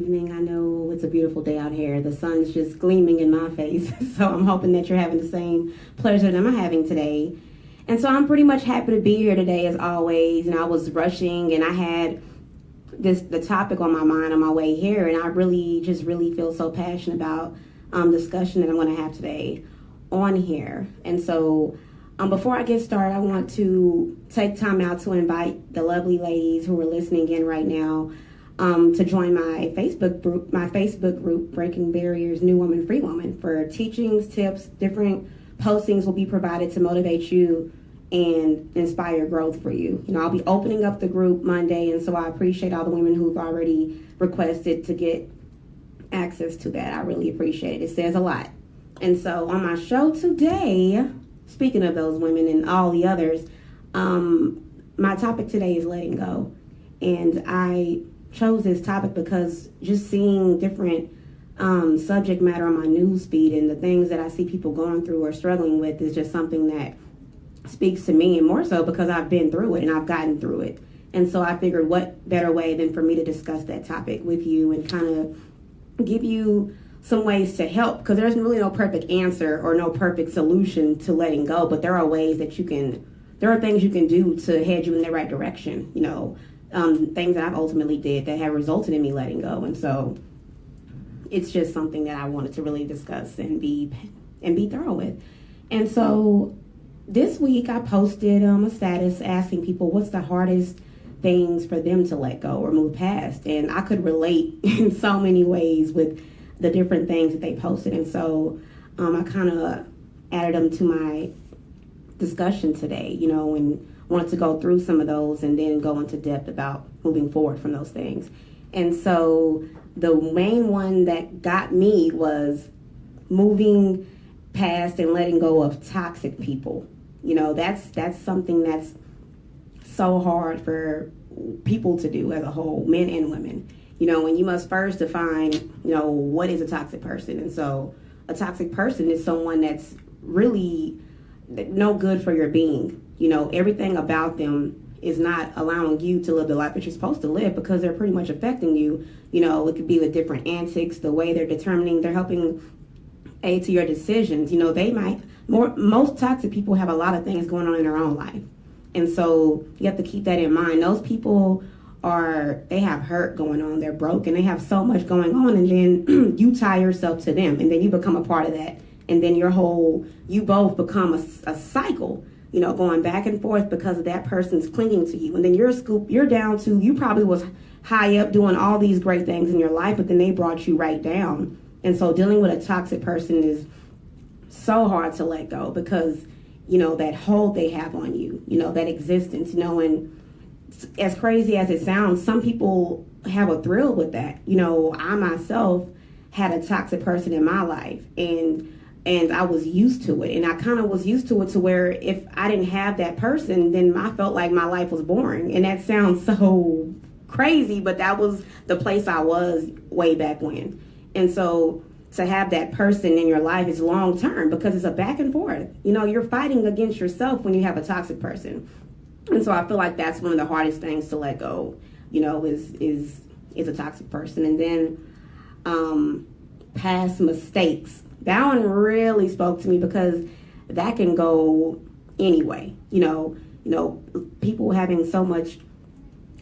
Evening. I know it's a beautiful day out here. The sun's just gleaming in my face. So I'm hoping that you're having the same pleasure that I'm having today. And so I'm pretty much happy to be here today as always. I was rushing and I had the topic on my mind on my way here, and I really feel so passionate about discussion that I'm going to have today on here. And so before I get started, I want to take time out to invite the lovely ladies who are listening in right now to join my Facebook group, Breaking Barriers, New Woman, Free Woman, for teachings, tips, different postings will be provided to motivate you and inspire growth for you. I'll be opening up the group Monday, and so I appreciate all the women who've already requested to get access to that. I really appreciate it. It says a lot. And so on my show today, speaking of those women and all the others, my topic today is letting go. And I chose this topic because just seeing different subject matter on my news feed and the things that I see people going through or struggling with is just something that speaks to me, and more so because I've been through it and I've gotten through it. And so I figured what better way than for me to discuss that topic with you and kind of give you some ways to help, because there's really no perfect answer or no perfect solution to letting go, but there are ways that there are things you can do to head you in the right direction, things that I've ultimately did that have resulted in me letting go. And so it's just something that I wanted to really discuss and be thorough with. And so this week I posted a status asking people what's the hardest things for them to let go or move past. And I could relate in so many ways with the different things that they posted. And so I kind of added them to my discussion today, and wanted to go through some of those and then go into depth about moving forward from those things. And so the main one that got me was moving past and letting go of toxic people. That's something that's so hard for people to do as a whole, men and women. And you must first define, what is a toxic person. And so a toxic person is someone that's really no good for your being. Everything about them is not allowing you to live the life that you're supposed to live because they're pretty much affecting you. It could be with different antics, the way they're helping aid to your decisions. Most toxic people have a lot of things going on in their own life. And so you have to keep that in mind. Those people they have hurt going on. They're broken. They have so much going on. And then you tie yourself to them, and then you become a part of that. And then you both become a cycle, going back and forth because of that person's clinging to you. And then you're down to, you probably was high up doing all these great things in your life, but then they brought you right down. And so dealing with a toxic person is so hard to let go because, that hold they have on you, that existence, and as crazy as it sounds, some people have a thrill with that. I myself had a toxic person in my life, and I was used to it. And I kind of was used to it to where if I didn't have that person, then I felt like my life was boring. And that sounds so crazy, but that was the place I was way back when. And so to have that person in your life is long term because it's a back and forth. You're fighting against yourself when you have a toxic person. And so I feel like that's one of the hardest things to let go, is a toxic person. And then past mistakes. That one really spoke to me because that can go anyway. People having so much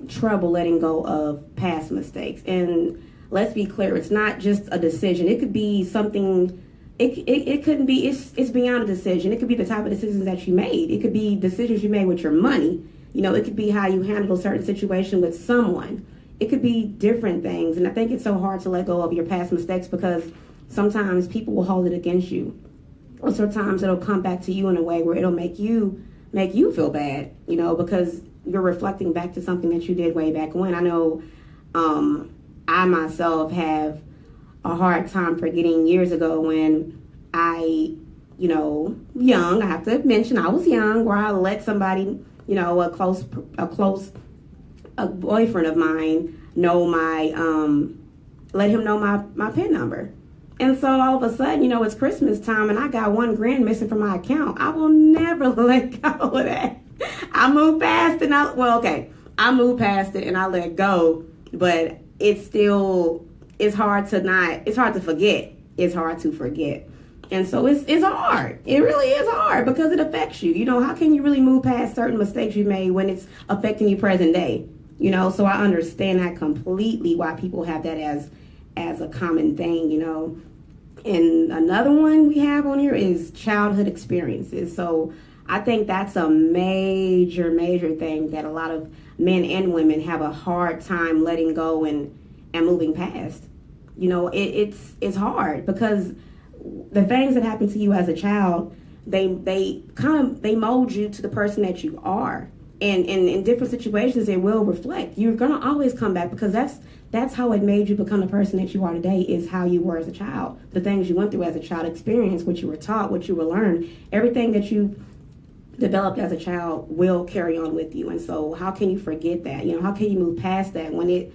trouble letting go of past mistakes. And let's be clear, it's not just a decision. It could be something. It couldn't be. It's beyond a decision. It could be the type of decisions that you made. It could be decisions you made with your money. It could be how you handle a certain situation with someone. It could be different things. And I think it's so hard to let go of your past mistakes because sometimes people will hold it against you. Or sometimes it'll come back to you in a way where it'll make you feel bad, because you're reflecting back to something that you did way back when. I know I myself have a hard time forgetting years ago when I, young, I have to mention I was young, where I let somebody, a boyfriend of mine know let him know my PIN number. And so all of a sudden, it's Christmas time and I got $1,000 missing from my account. I will never let go of that. I moved past it I moved past it and I let go, but it's still it's hard to forget. It's hard to forget. And so it's hard. It really is hard because it affects you. You know, how can you really move past certain mistakes you made when it's affecting you present day? You know, so I understand that completely why people have that as a common thing, you know. And another one we have on here is childhood experiences. So I think that's a major thing that a lot of men and women have a hard time letting go and moving past. You know, it's hard because the things that happen to you as a child, they mold you to the person that you are. And in different situations, it will reflect. You're gonna always come back because that's how it made you become the person that you are today, is how you were as a child. The things you went through as a child, experience, what you were taught, what you were learned, everything that you developed as a child will carry on with you. And so how can you forget that? You know, how can you move past that when it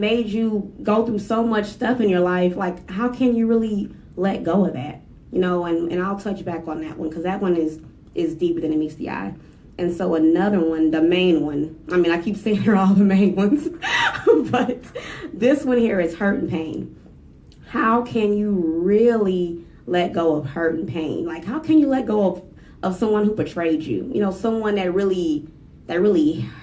made you go through so much stuff in your life? Like, how can you really let go of that? You know, and I'll touch back on that one because that one is deeper than it meets the eye. And so another one, the main one, I mean, I keep saying they're all the main ones, but this one here is hurt and pain. How can you really let go of hurt and pain? Like, how can you let go of someone who betrayed you? You know, someone that really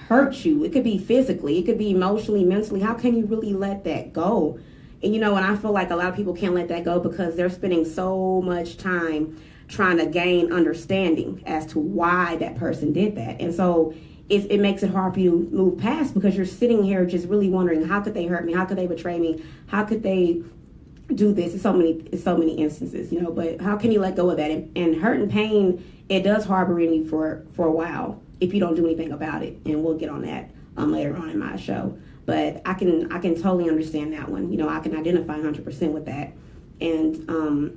hurt you. It could be physically, it could be emotionally, mentally. How can you really let that go? And, you know, and I feel like a lot of people can't let that go because they're spending so much time trying to gain understanding as to why that person did that. And so it makes it hard for you to move past because you're sitting here just really wondering, how could they hurt me? How could they betray me? How could they do this? It's so many instances, you know, but how can you let go of that? And hurt and pain, it does harbor in you for a while if you don't do anything about it. And we'll get on that later on in my show. But I can totally understand that one. You know, I can identify 100% with that. And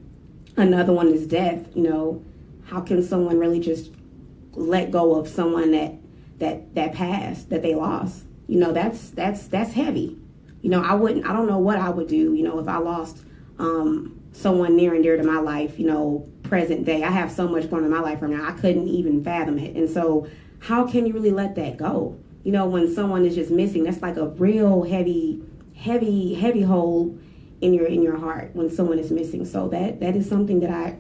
another one is death. You know, how can someone really just let go of someone that passed, that they lost? You know, that's heavy. You know, I don't know what I would do, you know, if I lost someone near and dear to my life, you know, present day. I have so much going on in my life right now, I couldn't even fathom it. And so how can you really let that go? You know, when someone is just missing, that's like a real heavy hole in your heart when someone is missing. So that is something that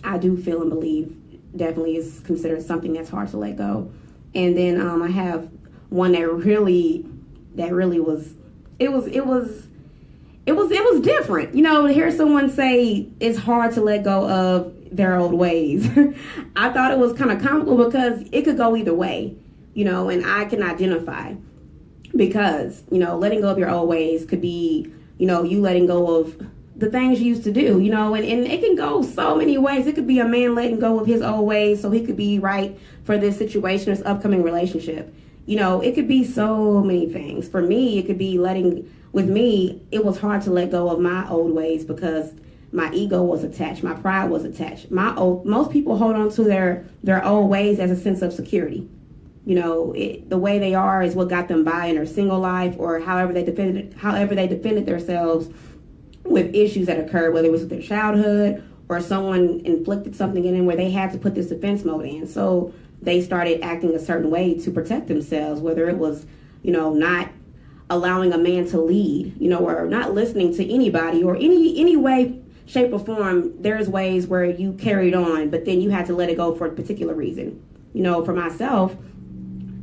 I do feel and believe definitely is considered something that's hard to let go. And then I have one that really was different. You know, to hear someone say it's hard to let go of their old ways. I thought it was kind of comical because it could go either way, you know, and I can identify because, you know, letting go of your old ways could be, you know, you letting go of the things you used to do, you know, and it can go so many ways. It could be a man letting go of his old ways so he could be right for this situation, this upcoming relationship. You know, it could be so many things. For me, it could be with me, it was hard to let go of my old ways because my ego was attached. My pride was attached. Most people hold on to their old ways as a sense of security. You know, the way they are is what got them by in their single life or however they defended themselves with issues that occurred, whether it was with their childhood or someone inflicted something in them where they had to put this defense mode in. So they started acting a certain way to protect themselves, whether it was, you know, not allowing a man to lead, you know, or not listening to anybody or any way, shape, or form. There's ways where you carried on, but then you had to let it go for a particular reason. You know, for myself,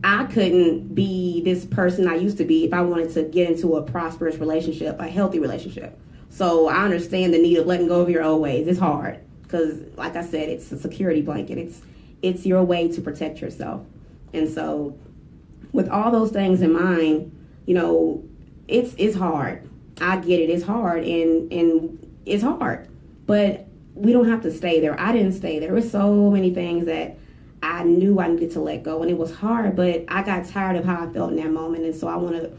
I couldn't be this person I used to be if I wanted to get into a prosperous relationship, a healthy relationship. So I understand the need of letting go of your old ways. It's hard because, like I said, it's a security blanket. It's your way to protect yourself. And so with all those things in mind, you know, it's hard. I get it. It's hard and it's hard. But we don't have to stay there. I didn't stay there. There were so many things that I knew I needed to let go, and it was hard, but I got tired of how I felt in that moment. And so I want to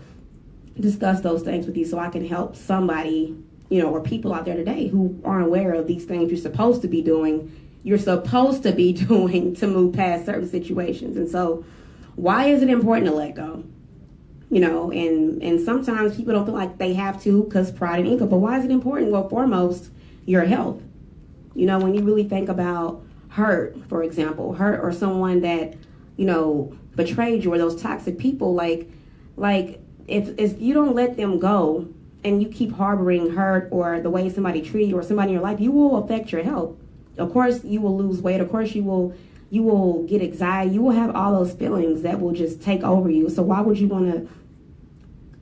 discuss those things with you so I can help somebody, you know, or people out there today who aren't aware of these things you're supposed to be doing to move past certain situations. And so why is it important to let go? You know, and sometimes people don't feel like they have to because pride and ego. But why is it important? Well, foremost, your health. You know, when you really think about hurt, for example, hurt or someone that, you know, betrayed you or those toxic people, like if you don't let them go, and you keep harboring hurt or the way somebody treated you or somebody in your life, you will affect your health. Of course, you will lose weight. Of course, you will get anxiety. You will have all those feelings that will just take over you. So why would you want to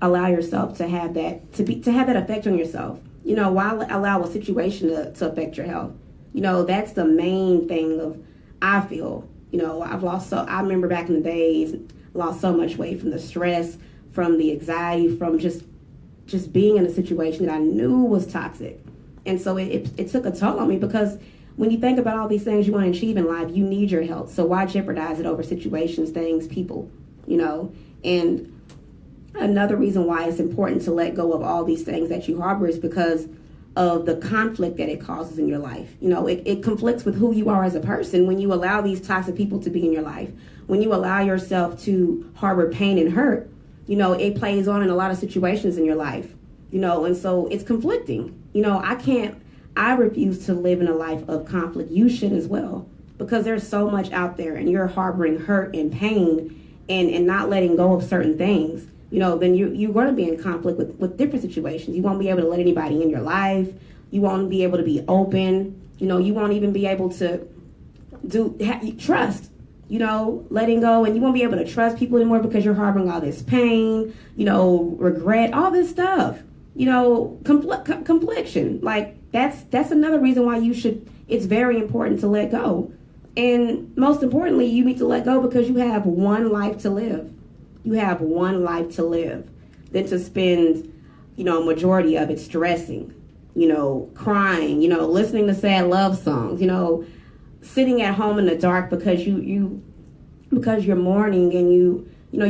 allow yourself to have that effect on yourself? Why allow a situation to affect your health? That's the main thing I feel. I remember back in the days, lost so much weight from the stress, from the anxiety, from just being in a situation that I knew was toxic. And so it took a toll on me, because when you think about all these things you want to achieve in life, you need your health. So why jeopardize it over situations, things, people, And another reason why it's important to let go of all these things that you harbor is because of the conflict that it causes in your life. It conflicts with who you are as a person when you allow these toxic people to be in your life. When you allow yourself to harbor pain and hurt, it plays on in a lot of situations in your life, and so it's conflicting. I refuse to live in a life of conflict. You should as well, because there's so much out there and you're harboring hurt and pain and not letting go of certain things. Then you're going to be in conflict with different situations. You won't be able to let anybody in your life. You won't be able to be open. You won't even be able to trust, letting go. And you won't be able to trust people anymore because you're harboring all this pain, regret, all this stuff, confliction. Like that's another reason why it's very important to let go. And most importantly, you need to let go because you have one life to live. You have one life to live than to spend, a majority of it stressing, crying, listening to sad love songs, sitting at home in the dark because because you're mourning and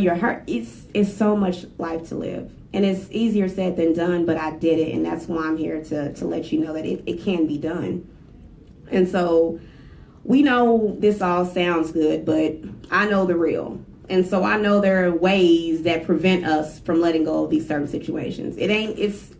you're hurt. It's so much life to live. And it's easier said than done, but I did it. And that's why I'm here to let you know that it can be done. And so we know this all sounds good, but I know the real. And so I know there are ways that prevent us from letting go of these certain situations. It ain't as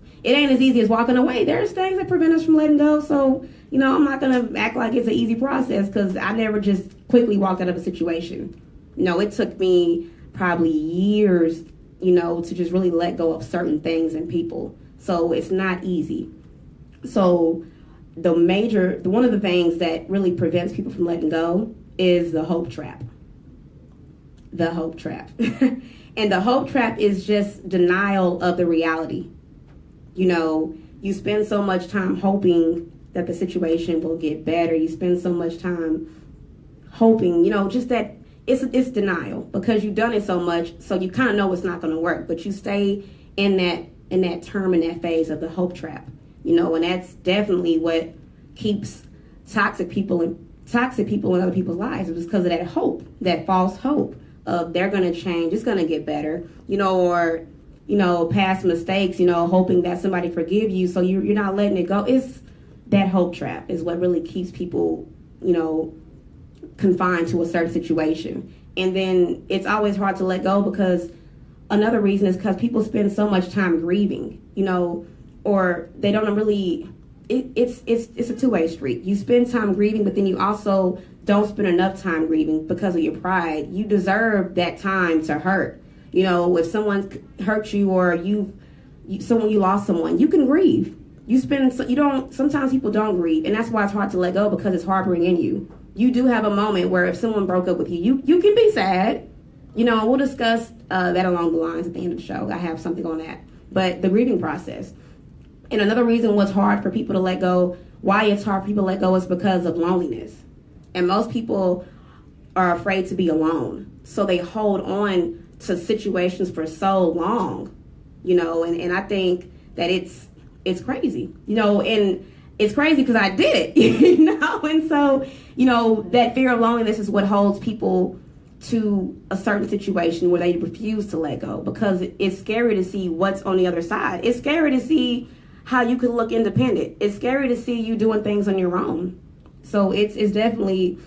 easy as walking away. There's things that prevent us from letting go. So, I'm not going to act like it's an easy process, because I never just quickly walked out of a situation. It took me probably years, to just really let go of certain things and people. So it's not easy. So one of the things that really prevents people from letting go is the hope trap. The hope trap. And the hope trap is just denial of the reality. You spend so much time hoping that the situation will get better. You spend so much time hoping, just that it's denial, because you've done it so much, so you kind of know it's not going to work, but you stay in that term, in that phase of the hope trap, and that's definitely what keeps toxic people in other people's lives. It's because of that hope, that false hope of they're going to change, it's going to get better, or past mistakes, hoping that somebody forgive you, so you're not letting it go. It's that hope trap is what really keeps people, confined to a certain situation. And then it's always hard to let go, because another reason is because people spend so much time grieving, or they don't really. It's a two-way street. You spend time grieving, but then you also don't spend enough time grieving because of your pride. You deserve that time to hurt. If someone hurt you, or you lost someone, you can grieve. Sometimes people don't grieve, and that's why it's hard to let go, because it's harboring in you. You do have a moment where if someone broke up with you, you can be sad. We'll discuss that along the lines at the end of the show. I have something on that. But the grieving process. And another reason what's hard for people to let go, why it's hard for people to let go, is because of loneliness. And most people are afraid to be alone. So they hold on to situations for so long, and I think that it's crazy, and it's crazy because I did it, and so, that fear of loneliness is what holds people to a certain situation where they refuse to let go, because it's scary to see what's on the other side. It's scary to see how you can look independent. It's scary to see you doing things on your own. So it's definitely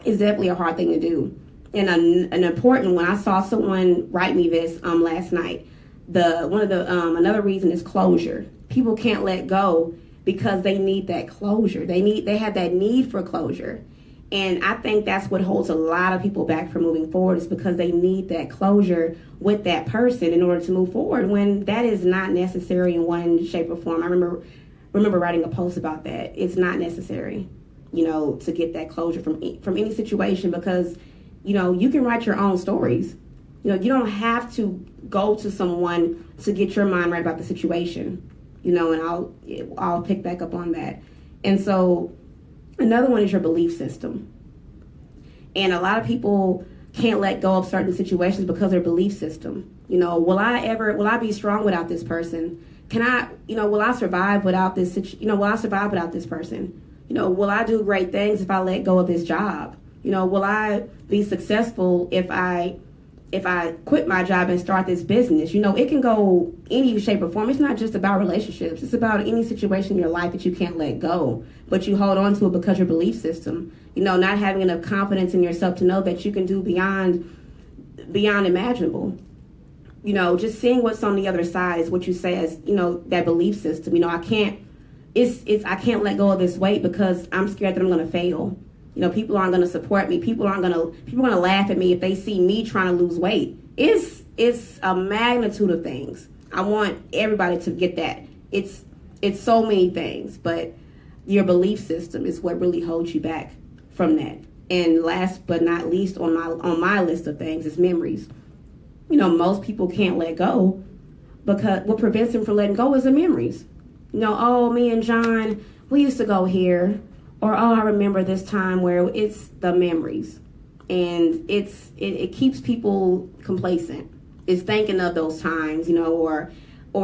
a hard thing to do. And an important one, I saw someone write me this last night. Another reason is closure. People can't let go because they need that closure. They have that need for closure. And I think that's what holds a lot of people back from moving forward, is because they need that closure with that person in order to move forward, when that is not necessary in one shape or form. I remember writing a post about that. It's not necessary, to get that closure from any situation, because, you can write your own stories. You don't have to go to someone to get your mind right about the situation, and I'll pick back up on that. And so another one is your belief system. And a lot of people can't let go of certain situations because of their belief system. Will I be strong without this person? Will I survive without this, will I survive without this person? Will I do great things if I let go of this job? Will I be successful if I quit my job and start this business? It can go any shape or form. It's not just about relationships. It's about any situation in your life that you can't let go, but you hold on to it because your belief system, not having enough confidence in yourself to know that you can do beyond imaginable. Just seeing what's on the other side is what you say as, that belief system. I can't let go of this weight because I'm scared that I'm going to fail. People aren't going to support me. People are going to laugh at me if they see me trying to lose weight. It's a magnitude of things. I want everybody to get that. It's so many things, but your belief system is what really holds you back from that. And last but not least on my list of things is memories. Most people can't let go because what prevents them from letting go is the memories. Oh, me and John, we used to go here. Or, I remember this time, where it's the memories. And it keeps people complacent. It's thinking of those times, or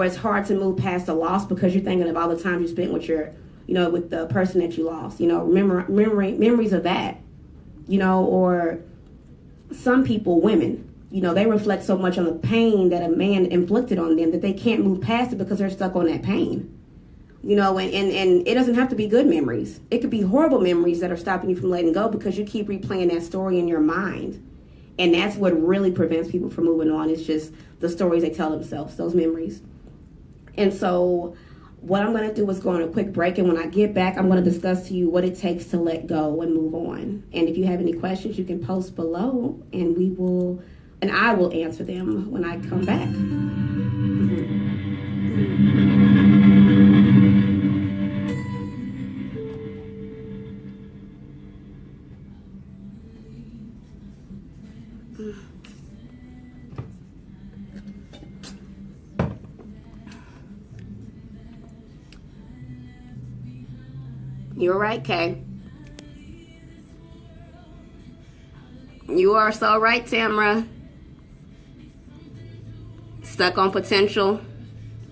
it's hard to move past the loss because you're thinking of all the times you spent with with the person that you lost. Memories of that. Or some people, women, they reflect so much on the pain that a man inflicted on them that they can't move past it because they're stuck on that pain. And it doesn't have to be good memories. It could be horrible memories that are stopping you from letting go because you keep replaying that story in your mind. And that's what really prevents people from moving on. It's just the stories they tell themselves, those memories. And so what I'm going to do is go on a quick break. And when I get back, I'm going to discuss to you what it takes to let go and move on. And if you have any questions, you can post below and I will answer them when I come back. You're right, Kay. You are so right, Tamara. Stuck on potential.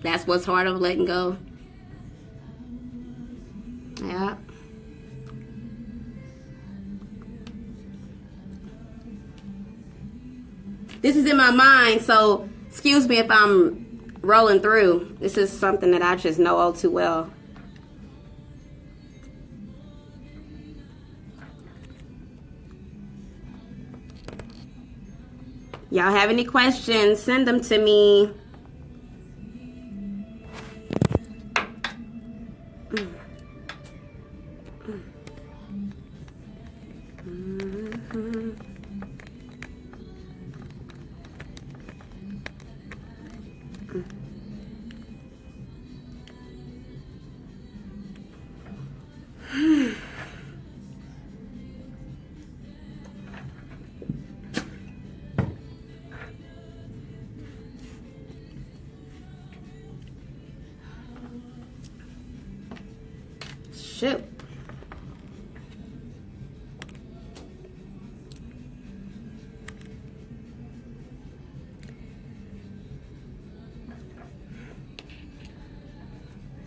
That's what's hard of letting go. Yeah. This is in my mind, so excuse me if I'm rolling through. This is something that I just know all too well. Y'all have any questions, send them to me. Shoot.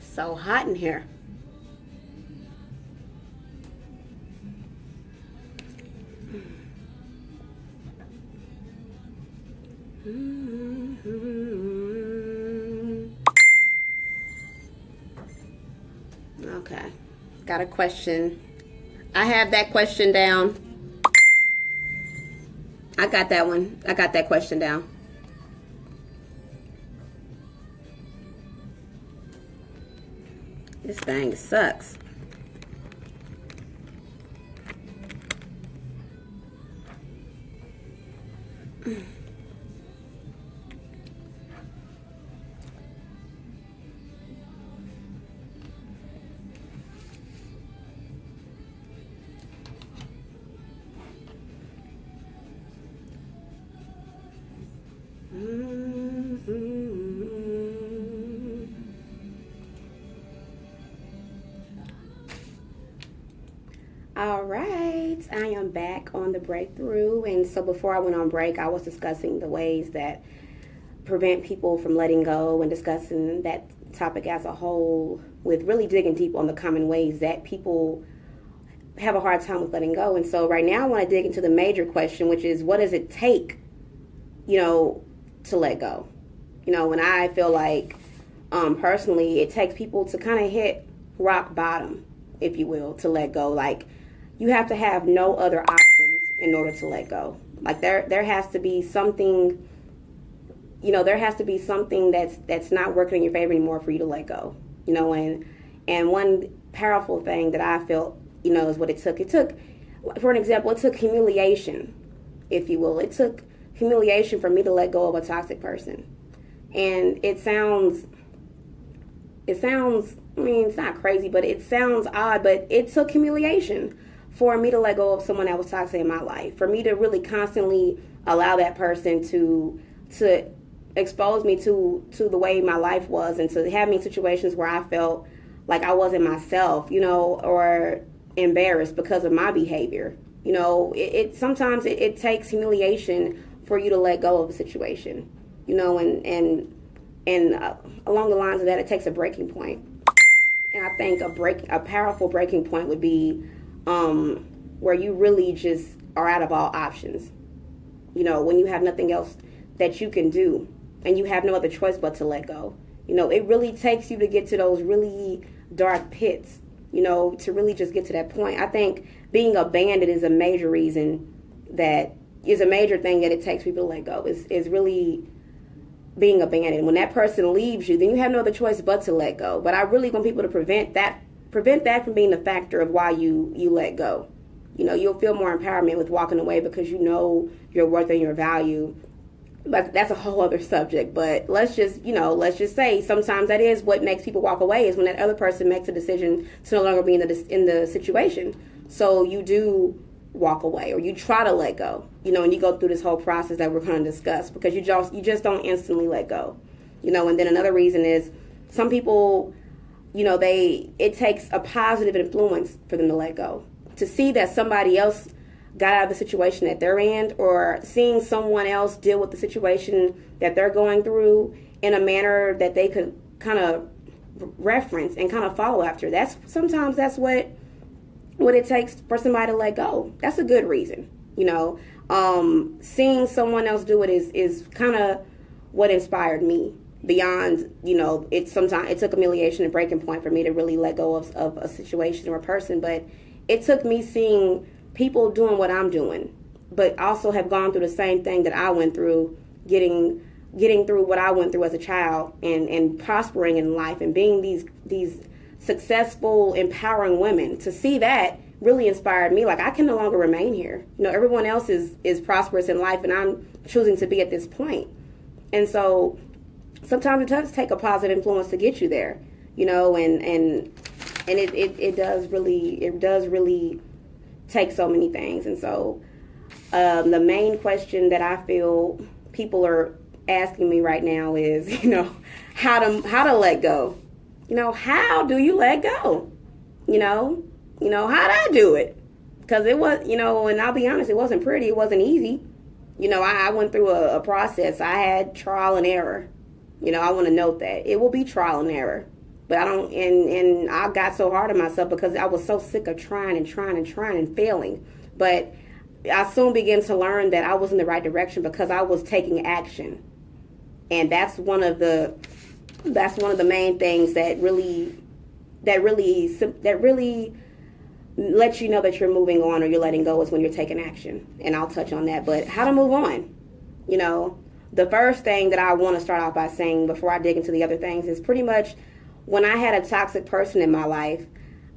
So hot in here. Okay. Got a question. I have that question down. I got that one. I got that question down. This thing sucks. All right, I am back on the breakthrough. And so before I went on break, I was discussing the ways that prevent people from letting go and discussing that topic as a whole, with really digging deep on the common ways that people have a hard time with letting go. And so right now I want to dig into the major question, which is, what does it take, to let go? When I feel like, personally, it takes people to kind of hit rock bottom, if you will, to let go. Like, you have to have no other options in order to let go. Like, there has to be something, there has to be something that's not working in your favor anymore for you to let go. And one powerful thing that I felt, is what it took. It took, for an example, it took humiliation, if you will. It took humiliation for me to let go of a toxic person. And it sounds, I mean, it's not crazy, but it sounds odd, but it took humiliation for me to let go of someone that was toxic in my life, for me to really constantly allow that person to expose me to the way my life was, and to have me in situations where I felt like I wasn't myself, or embarrassed because of my behavior. Sometimes it takes humiliation for you to let go of a situation, and along the lines of that, it takes a breaking point. And I think a powerful breaking point would be where you really just are out of all options. When you have nothing else that you can do, and you have no other choice but to let go. It really takes you to get to those really dark pits, to really just get to that point. I think being abandoned is a major reason that is a major thing that it takes people to let go, is really being abandoned. When that person leaves you, then you have no other choice but to let go. But I really want people to prevent that from being the factor of why you let go. You'll feel more empowerment with walking away because you know your worth and your value. But that's a whole other subject. But let's just say sometimes that is what makes people walk away, is when that other person makes a decision to no longer be in the situation. So you do walk away, or you try to let go, and you go through this whole process that we're going to discuss, because you just don't instantly let go. And then another reason is some people, it takes a positive influence for them to let go. To see that somebody else got out of the situation that they're in, or seeing someone else deal with the situation that they're going through in a manner that they could kind of reference and kind of follow after. Sometimes that's what it takes for somebody to let go. That's a good reason. Seeing someone else do it is kind of what inspired me. Beyond, it took humiliation and breaking point for me to really let go of a situation or a person, but it took me seeing people doing what I'm doing, but also have gone through the same thing that I went through, getting through what I went through as a child, and prospering in life, and being these successful, empowering women. To see that really inspired me. Like, I can no longer remain here. Everyone else is prosperous in life, and I'm choosing to be at this point. And so sometimes it does take a positive influence to get you there, and it does really take so many things. And so the main question that I feel people are asking me right now is, how to let go. How do you let go? How did I do it? Because it was, and I'll be honest, it wasn't pretty. It wasn't easy. I went through a process. I had trial and error. I want to note that it will be trial and error. But I don't, and I got so hard on myself because I was so sick of trying and failing. But I soon began to learn that I was in the right direction because I was taking action. And that's one of the main things that really lets you know that you're moving on or you're letting go, is when you're taking action. And I'll touch on that. But how to move on? The first thing that I want to start off by saying before I dig into the other things is pretty much, when I had a toxic person in my life,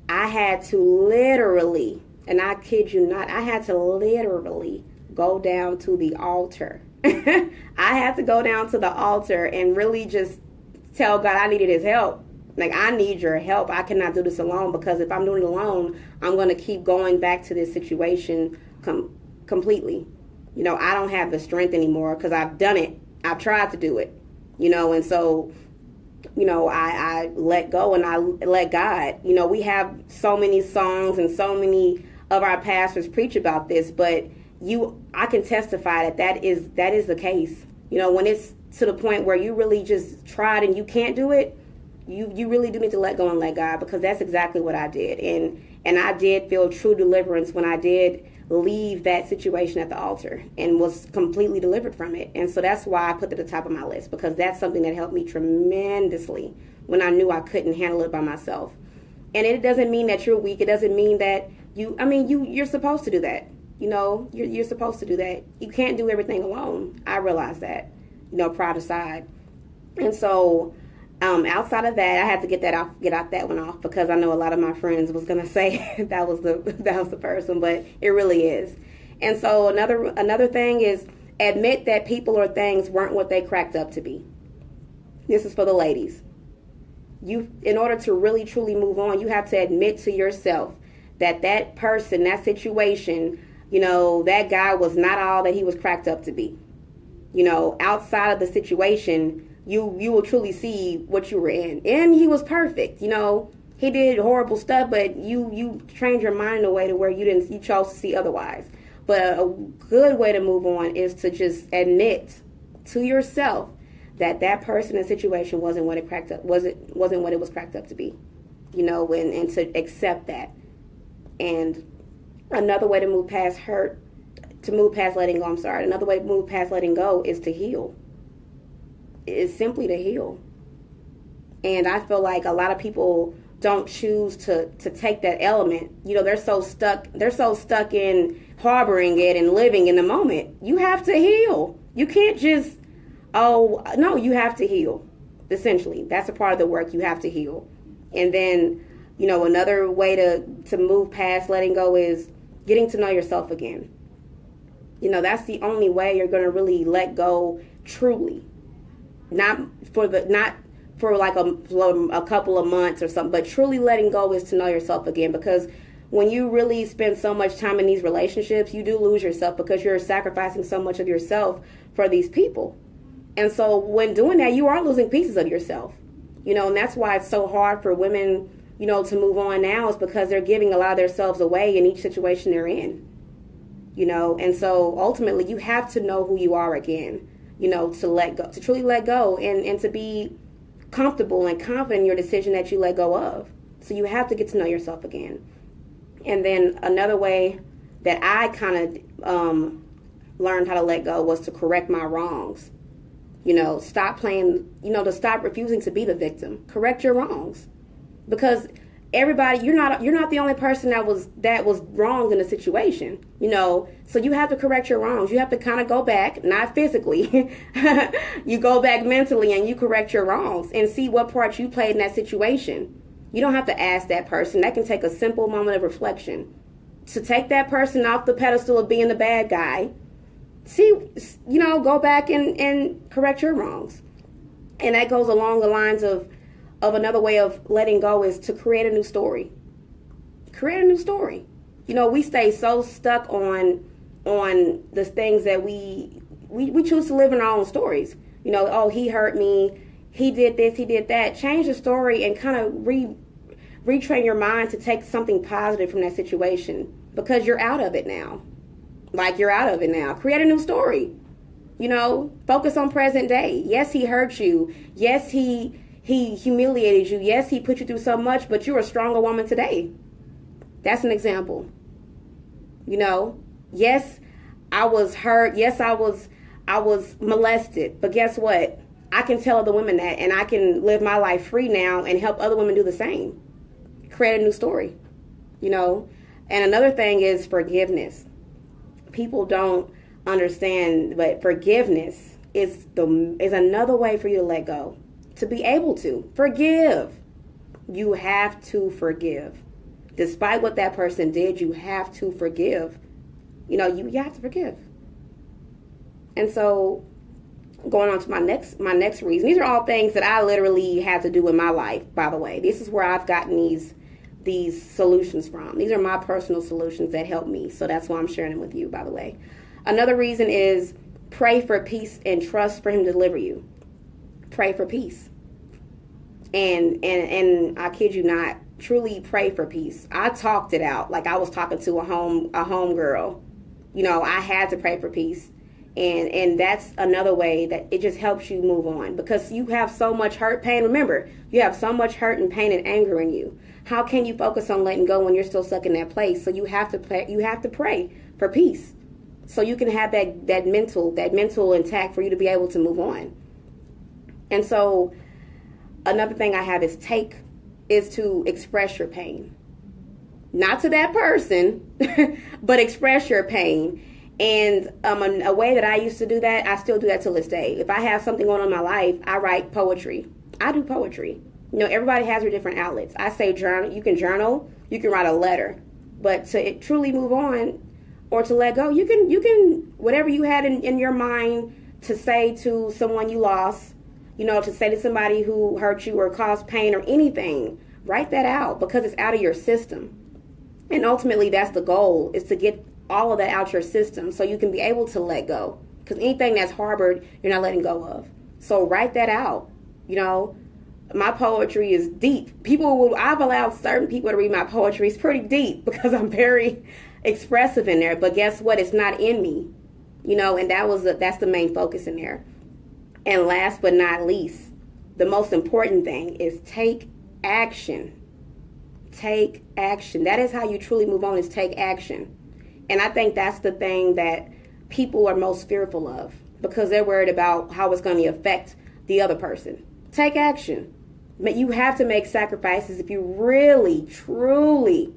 I had to literally, and I kid you not, I had to literally go down to the altar I had to go down to the altar and really just tell God I needed his help. Like, I need your help. I cannot do this alone, because if I'm doing it alone, I'm going to keep going back to this situation completely. I don't have the strength anymore because I've done it. I've tried to do it, and so, I let go and I let God. We have so many songs and so many of our pastors preach about this, but I can testify that is the case. When it's to the point where you really just tried and you can't do it, you really do need to let go and let God, because that's exactly what I did. And I did feel true deliverance when I did leave that situation at the altar and was completely delivered from it. And so that's why I put it at the top of my list, because that's something that helped me tremendously when I knew I couldn't handle it by myself. And it doesn't mean that you're weak. It doesn't mean that you're supposed to do that. You're supposed to do that. You can't do everything alone. I realized that, pride aside. And so outside of that, I had to get out that one off, because I know a lot of my friends was gonna say that was the person, but it really is. And so another thing is, admit that people or things weren't what they cracked up to be. This is for the ladies. In order to really truly move on, you have to admit to yourself that person, that situation, that guy was not all that he was cracked up to be. Outside of the situation, you will truly see what you were in. And he was perfect. He did horrible stuff, but you trained your mind in a way to where you chose to see otherwise. But a good way to move on is to just admit to yourself that person and situation wasn't what it was cracked up to be. And to accept that. And another way to move past letting go, another way to move past letting go is to heal. Is simply to heal. And I feel like a lot of people don't choose to take that element. They're so stuck in harboring it and living in the moment. You have to heal. You can't just, you have to heal. Essentially, that's a part of the work. You have to heal. And then, another way to move past letting go is getting to know yourself again. That's the only way you're going to really let go truly. Not for like a couple of months or something, but truly letting go is to know yourself again. Because when you really spend so much time in these relationships, you do lose yourself, because you're sacrificing so much of yourself for these people. And so when doing that, you are losing pieces of yourself. And that's why it's so hard for women, to move on now, is because they're giving a lot of themselves away in each situation they're in. And so ultimately you have to know who you are again. To let go, to truly let go, and to be comfortable and confident in your decision that you let go of. So you have to get to know yourself again. And then another way that I kind of learned how to let go was to correct my wrongs. Stop playing, to stop refusing to be the victim. Correct your wrongs. Because everybody, you're not the only person that was wronged in a situation, so you have to correct your wrongs. You have to kind of go back, not physically, you go back mentally and you correct your wrongs and see what part you played in that situation. You don't have to ask that person. That can take a simple moment of reflection to take that person off the pedestal of being the bad guy. Go back and correct your wrongs. And that goes along the lines of another way of letting go is to create a new story. Create a new story. We stay so stuck on the things that we choose to live in our own stories. He hurt me, he did this, he did that. Change the story and kind of retrain your mind to take something positive from that situation, because you're out of it now. You're out of it now. Create a new story. Focus on present day. Yes, he hurt you. Yes, he humiliated you. Yes, he put you through so much, but you're a stronger woman today. That's an example. Yes, I was hurt. Yes, I was molested. But guess what? I can tell other women that, and I can live my life free now and help other women do the same. Create a new story. And another thing is forgiveness. People don't understand, but forgiveness is another way for you to let go. To be able to forgive. You have to forgive. Despite what that person did, you have to forgive. You have to forgive. And so going on to my next reason. These are all things that I literally had to do in my life, by the way. This is where I've gotten these solutions from. These are my personal solutions that help me. So that's why I'm sharing them with you, by the way. Another reason is pray for peace and trust for him to deliver you. Pray for peace. And I kid you not, truly pray for peace. I talked it out like I was talking to a home girl. You know, I had to pray for peace. And that's another way that it just helps you move on, because you have so much hurt, pain. Remember, you have so much hurt and pain and anger in you. How can you focus on letting go when you're still stuck in that place? So you have to pray for peace, so you can have that mental intact for you to be able to move on. And so another thing I have is to express your pain. Not to that person, but express your pain. And a way that I used to do that, I still do that till this day. If I have something going on in my life, I write poetry. I do poetry. You know, everybody has their different outlets. I say journal. You can journal. You can write a letter. But to truly move on or to let go, you can whatever you had in your mind to say to someone you lost, you know, to say to somebody who hurt you or caused pain or anything, write that out, because it's out of your system. And ultimately, that's the goal, is to get all of that out your system so you can be able to let go, because anything that's harbored, you're not letting go of. So write that out. You know, my poetry is deep. I've allowed certain people to read my poetry. It's pretty deep because I'm very expressive in there, but guess what? It's not in me, you know, and that's the main focus in there. And last but not least, the most important thing is take action. Take action. That is how you truly move on, is take action. And I think that's the thing that people are most fearful of, because they're worried about how it's going to affect the other person. Take action. But you have to make sacrifices if you really, truly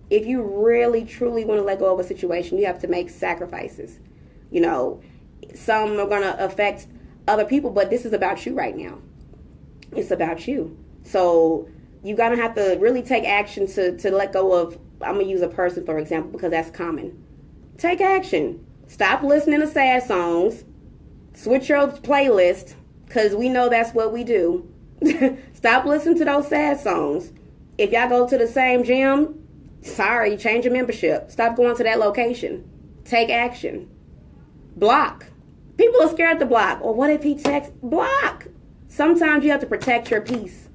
want to let go of a situation. You have to make sacrifices. You know, some are going to affect other people, but this is about you right now. It's about you. So you're going to have to really take action to let go of, I'm going to use a person, for example, because that's common. Take action. Stop listening to sad songs. Switch your playlist, because we know that's what we do. Stop listening to those sad songs. If y'all go to the same gym, sorry, change your membership. Stop going to that location. Take action. Block. People are scared to block. Or what if he texts? Block. Sometimes you have to protect your peace.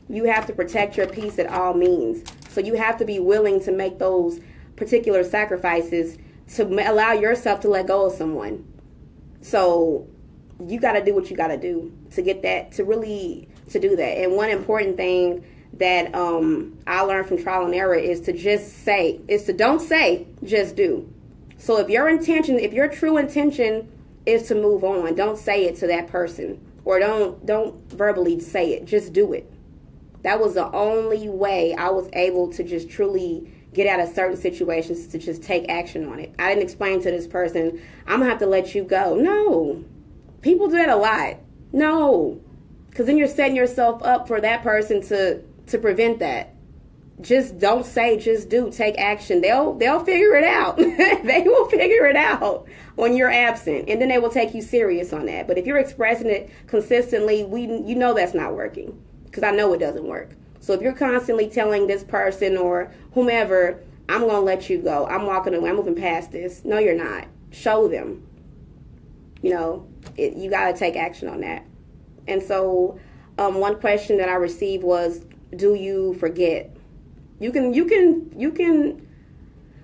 You have to protect your peace at all means. So you have to be willing to make those particular sacrifices to allow yourself to let go of someone. So you got to do what you got to do to get that, to do that. And one important thing that I learned from trial and error is to don't say, just do. So if your true intention is to move on, don't say it to that person, or don't verbally say it, just do it. That was the only way I was able to just truly get out of certain situations, to just take action on it. I didn't explain to this person, I'm going to have to let you go. No. People do that a lot. No. Because then you're setting yourself up for that person to prevent that. Just don't say, just do. Take action. They'll figure it out. They will figure it out when you're absent. And then they will take you serious on that. But if you're expressing it consistently, you know that's not working. Because I know it doesn't work. So if you're constantly telling this person or whomever, I'm going to let you go, I'm walking away, I'm moving past this. No, you're not. Show them. You know, you got to take action on that. And so one question that I received was, do you forget? You can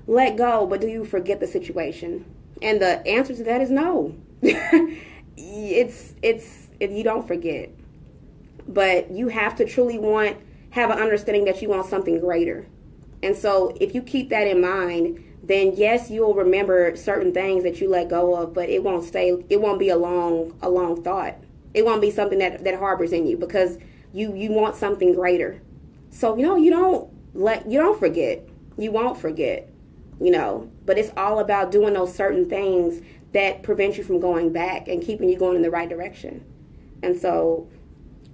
let go, but do you forget the situation? And the answer to that is no. You don't forget. But you have to truly have an understanding that you want something greater. And so if you keep that in mind, then yes, you'll remember certain things that you let go of, but it won't be a long thought. It won't be something that harbors in you, because you want something greater. So, you don't forget. You won't forget, but it's all about doing those certain things that prevent you from going back and keeping you going in the right direction. And so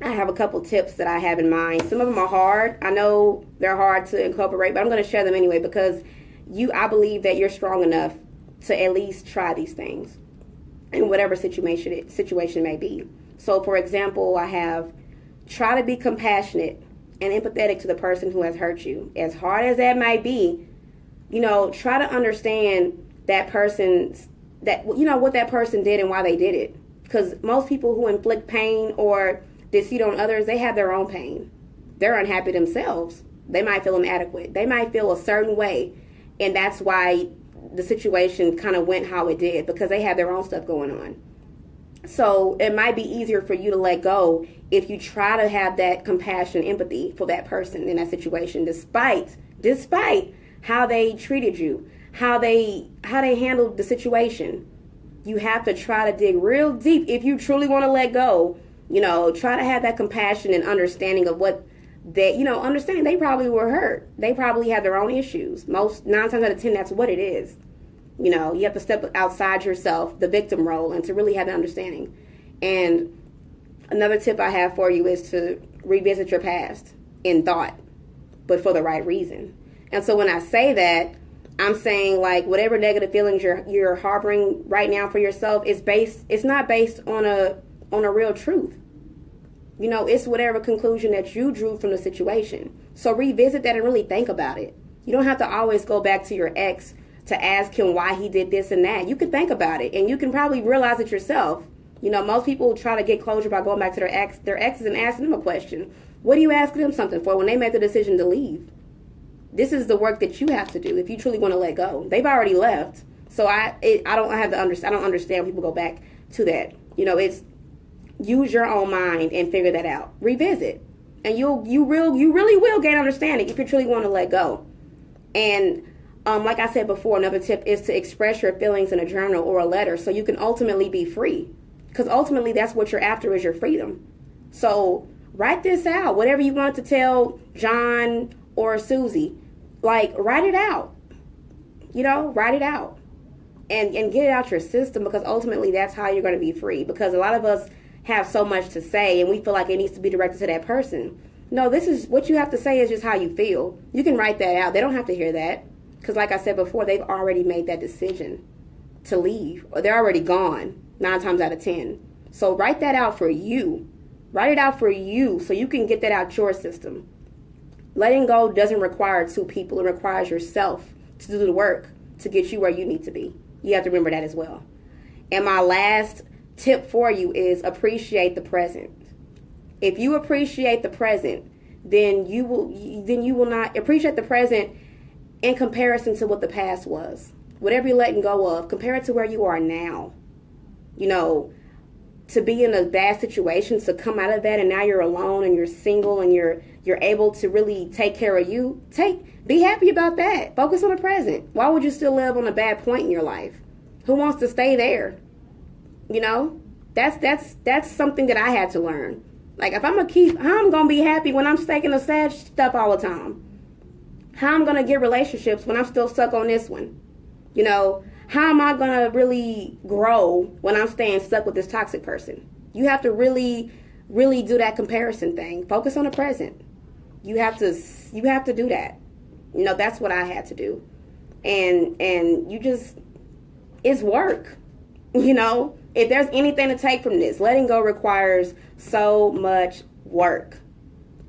I have a couple tips that I have in mind. Some of them are hard. I know they're hard to incorporate, but I'm going to share them anyway, because I believe that you're strong enough to at least try these things. in whatever situation may be. So, for example, I have try to be compassionate and empathetic to the person who has hurt you. As hard as that might be, try to understand that what that person did and why they did it. Because most people who inflict pain or deceit on others, they have their own pain. They're unhappy themselves. They might feel inadequate. They might feel a certain way, and that's why the situation kind of went how it did, because they have their own stuff going on. So it might be easier for you to let go if you try to have that compassion, empathy for that person in that situation, despite how they treated you, how they handled the situation. You have to try to dig real deep if you truly want to let go. Try to have that compassion and understanding of what understanding they probably were hurt. They probably have their own issues. 9 times out of 10, that's what it is. You have to step outside yourself, the victim role, and to really have an understanding. And another tip I have for you is to revisit your past in thought, but for the right reason. And so when I say that, I'm saying like whatever negative feelings you're harboring right now for yourself it's not based on a real truth. It's whatever conclusion that you drew from the situation. So revisit that and really think about it. You don't have to always go back to your ex to ask him why he did this and that. You can think about it, and you can probably realize it yourself. Most people try to get closure by going back to their exes and asking them a question. What are you asking them something for when they made the decision to leave? This is the work that you have to do if you truly want to let go. They've already left, so I don't understand when people go back to that. It's use your own mind and figure that out. Revisit, and you really will gain understanding if you truly want to let go. And like I said before, another tip is to express your feelings in a journal or a letter so you can ultimately be free. Because ultimately that's what you're after, is your freedom. So write this out. Whatever you wanted to tell John or Susie, like write it out. Write it out and get it out your system, because ultimately that's how you're going to be free. Because a lot of us have so much to say and we feel like it needs to be directed to that person. No, this is what you have to say is just how you feel. You can write that out. They don't have to hear that. Because like I said before, they've already made that decision to leave, or they're already gone 9 times out of 10. So write that out for you. Write it out for you so you can get that out your system. Letting go doesn't require 2 people. It requires yourself to do the work to get you where you need to be. You have to remember that as well. And my last tip for you is appreciate the present. If you appreciate the present, then you will not appreciate the present in comparison to what the past was. Whatever you're letting go of, compare it to where you are now. To be in a bad situation, to come out of that, and now you're alone and you're single and you're able to really take care of you. Be happy about that. Focus on the present. Why would you still live on a bad point in your life? Who wants to stay there? That's something that I had to learn. Like how I'm gonna be happy when I'm stuck in the sad stuff all the time? How I'm gonna get relationships when I'm still stuck on this one? How am I gonna really grow when I'm staying stuck with this toxic person? You have to really, really do that comparison thing. Focus on the present. You have to do that. That's what I had to do. And it's work. If there's anything to take from this, letting go requires so much work.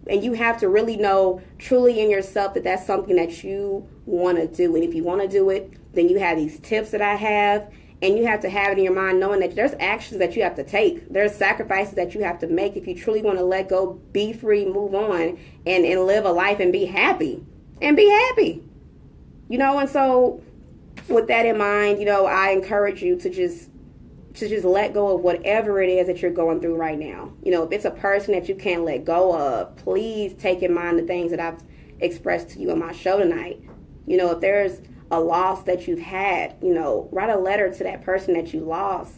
And you have to really know truly in yourself that that's something that you want to do. And if you want to do it, then you have these tips that I have. And you have to have it in your mind knowing that there's actions that you have to take. There's sacrifices that you have to make if you truly want to let go, be free, move on, and live a life and be happy. And be happy. And so with that in mind, I encourage you to just let go of whatever it is that you're going through right now. If it's a person that you can't let go of, please take in mind the things that I've expressed to you on my show tonight. If there's a loss that you've had, write a letter to that person that you lost,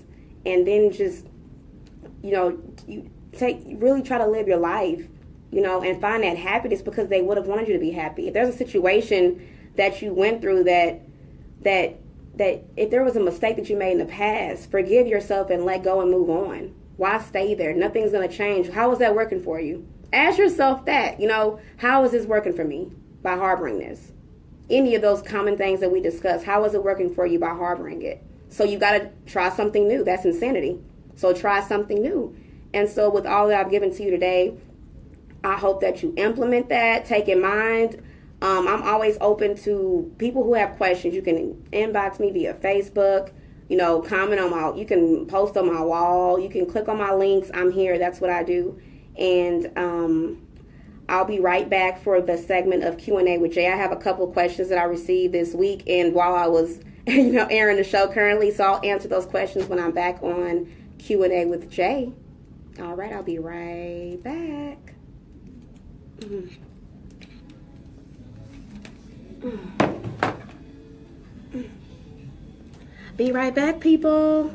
and then just, really try to live your life, and find that happiness, because they would have wanted you to be happy. If there's a situation that you went through that if there was a mistake that you made in the past, forgive yourself and let go and move on. Why stay there? Nothing's going to change. How is that working for you? Ask yourself that, how is this working for me by harboring this? Any of those common things that we discuss, how is it working for you by harboring it? So you got to try something new. That's insanity. So try something new. And so with all that I've given to you today, I hope that you implement that, take in mind. I'm always open to people who have questions. You can inbox me via Facebook, comment on you can post on my wall. You can click on my links. I'm here. That's what I do. And I'll be right back for the segment of Q&A with Jay. I have a couple of questions that I received this week and while I was, airing the show currently. So I'll answer those questions when I'm back on Q&A with Jay. All right, I'll be right back. Be right back, people.